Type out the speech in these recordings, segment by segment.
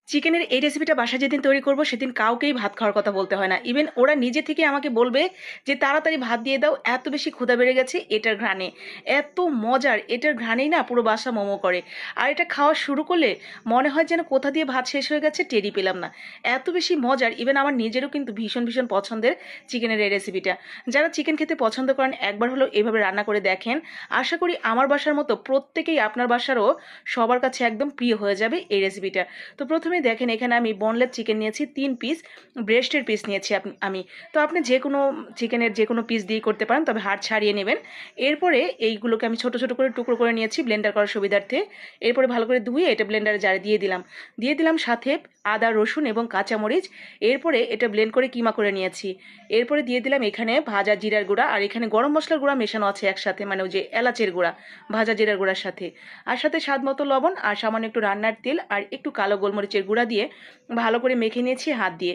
চিকেনের এই রেসিপিটা বাসায় যেদিন তৈরি করব সেদিন কাউকেই ভাত খাওয়ার কথা বলতে হয় না। ইভেন ওরা নিজে থেকে আমাকে বলবে যে তাড়াতাড়ি ভাত দিয়ে দাও, এত বেশি ক্ষুধা বেড়ে গেছে এটার ঘ্রাণে। এত মজার, এটার ঘ্রাণেই না পুরো বাসা মোমো করে। আর এটা খাওয়া শুরু করলে মনে হয় যেন কোথা দিয়ে ভাত শেষ হয়ে গেছে টেরই পেলাম না। এত বেশি মজার, ইভেন আমার নিজেরও কিন্তু ভীষণ ভীষণ পছন্দের চিকেনের এই রেসিপিটা। যারা চিকেন খেতে পছন্দ করেন একবার হলেও এভাবে রান্না করে দেখেন। আশা করি আমার বাসার মতো প্রত্যেকেই আপনার বাসারও সবার কাছে একদম প্রিয় হয়ে যাবে এই রেসিপিটা। তো প্রথমে দেখেন এখানে আমি বোনলেস চিকেন নিয়েছি 3 পিস, ব্রেস্টের পিস নিয়েছি আমি। তো আপনি যে কোনো চিকেনের যে কোনো পিস দিয়ে করতে পারেন, তবে হাড় ছাড়িয়ে নেবেন। এরপরে এইগুলোকে আমি ছোট ছোট করে টুকরো করে নিয়েছি ব্লেন্ডার করার সুবিধার্থে। এরপরে ভালো করে ধুয়ে এটা ব্লেন্ডারে জারে দিয়ে দিলাম সাথে আদা রসুন এবং কাঁচামরিচ। এরপরে এটা ব্লেন্ড করে কিমা করে নিয়েছি। এরপরে দিয়ে দিলাম এখানে ভাজা জিরার গুঁড়া, আর এখানে গরম মশলার গুঁড়া মেশানো আছে একসাথে, মানে ওই যে এলাচের গুঁড়া ভাজা জিরার গুঁড়ার সাথে। আর সাথে স্বাদ মতো লবণ আর সামান্য একটু রান্নার তেল আর একটু কালো গোলমরিচের গুঁড়া দিয়ে ভালো করে মেখে নিয়েছি হাত দিয়ে।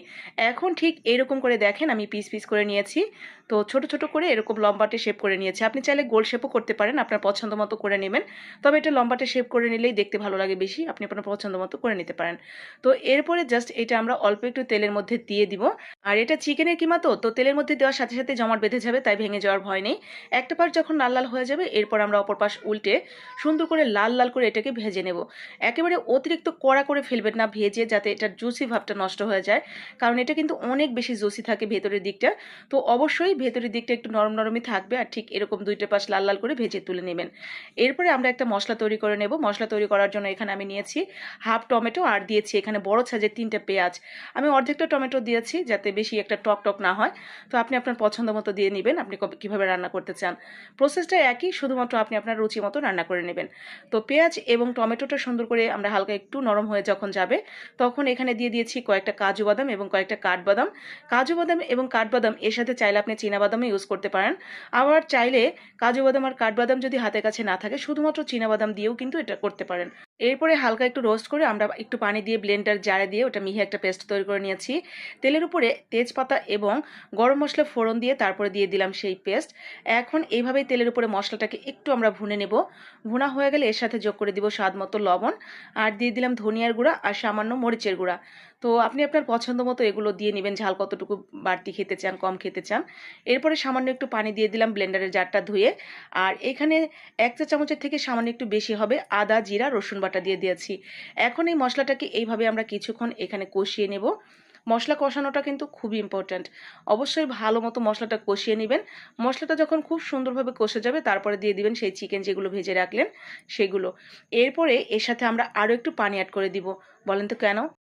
এখন ঠিক এরকম করে দেখেন আমি পিস পিস করে নিয়েছি। তো ছোট ছোট করে এরকম লম্বাটে শেপ করে নিয়েছি। আপনি চাইলে গোল শেপও করতে পারেন, আপনার পছন্দ মতো করে নেবেন। তবে এটা লম্বাটে শেপ করে নিলেই দেখতে ভালো লাগে বেশি, আপনি আপনার পছন্দ মতো করে নিতে পারেন। তো এরপরে জাস্ট এটা আমরা অল্প একটু তেলের মধ্যে দিয়ে দিব। আর এটা চিকেনের কিমা, তো তেলের মধ্যে দেওয়ার সাথে সাথে জমাট বেঁধে যাবে, তাই ভেঙে যাওয়ার ভয় নেই। একটা পাশ যখন লাল লাল হয়ে যাবে এরপর আমরা অপর পাশ উল্টে সুন্দর করে লাল লাল করে এটাকে ভেজে নেব। একেবারে অতিরিক্ত কড়া করে ফেলবেন না ভেজে, যাতে এটার জুসি ভাবটা নষ্ট হয়ে যায়, কারণ এটা কিন্তু অনেক বেশি জুসি থাকে ভেতরের দিকটা। তো অবশ্যই ভেতরের দিকটা একটু নরম নরমই থাকবে। আর ঠিক এরকম দুইটা পাশ লাল লাল করে ভেজে তুলে নেবেন। এরপরে আমরা একটা মশলা তৈরি করে নেব। মশলা তৈরি করার জন্য এখানে আমি নিয়েছি হাফ টমেটো আর দিয়েছি এখানে বড় সাইজের 3টে পেঁয়াজ। আমি অর্ধেকটা টমেটো দিয়েছি যাতে বেশি একটা টক টক না হয়। তো আপনি আপনার পছন্দ মতো দিয়ে নেবেন, আপনি কীভাবে রান্না করতে চান। প্রসেসটা একই, শুধুমাত্র আপনি আপনার রুচি মতো রান্না করে নেবেন। তো পেঁয়াজ এবং টমেটোটা সুন্দর করে আমরা হালকা একটু নরম হয়ে যখন যাবে তখন এখানে দিয়ে দিয়েছি কয়েকটা কাজু বাদাম এবং কয়েকটা কাঠবাদাম। কাজু বাদাম এবং কাঠবাদাম এর সাথে চাইলে আপনি চীনাবাদামও ইউজ করতে পারেন। আবার চাইলে কাজু বাদাম আর কাঠবাদাম যদি হাতের কাছে না থাকে শুধুমাত্র চীনাবাদাম দিয়েও কিন্তু এটা করতে পারেন। এরপরে হালকা একটু রোস্ট করে আমরা একটু পানি দিয়ে ব্লেন্ডার জারে দিয়ে ওটা মিহি একটা পেস্ট তৈরি করে নিয়েছি। তেলের উপরে তেজপাতা এবং গরম মশলা ফোড়ন দিয়ে তারপরে দিয়ে দিলাম সেই পেস্ট। এখন এইভাবেই তেলের উপরে মশলাটাকে একটু আমরা ভুনে নেব। ভুনা হয়ে গেলে এর সাথে যোগ করে দিব স্বাদ মতো লবণ, আর দিয়ে দিলাম ধনিয়ার গুঁড়া আর সামান্য মরিচের গুঁড়া। তো আপনি আপনার পছন্দ মতো এগুলো দিয়ে নেবেন, ঝাল কতটুকু বাড়তি খেতে চান কম খেতে চান। এরপরে সামান্য একটু পানি দিয়ে দিলাম ব্লেন্ডারের জারটা ধুয়ে। আর এখানে 1 চা চামচের থেকে সামান্য একটু বেশি হবে আদা জিরা রসুন বাটা দিয়ে দিয়েছি। এখন এই মশলাটাকে এইভাবে আমরা কিছুক্ষণ এখানে কষিয়ে নেব। মশলা কষানোটা কিন্তু খুবই ইম্পর্ট্যান্ট। অবশ্যই ভালো মতো মশলাটা কষিয়ে নেবেন। মশলাটা যখন খুব সুন্দরভাবে কষে যাবে তারপরে দিয়ে দিবেন সেই চিকেন যেগুলো ভেজে রাখলেন সেগুলো। এরপরে এর সাথে আমরা আরও একটু পানি অ্যাড করে দিব। বলেন তো কেন?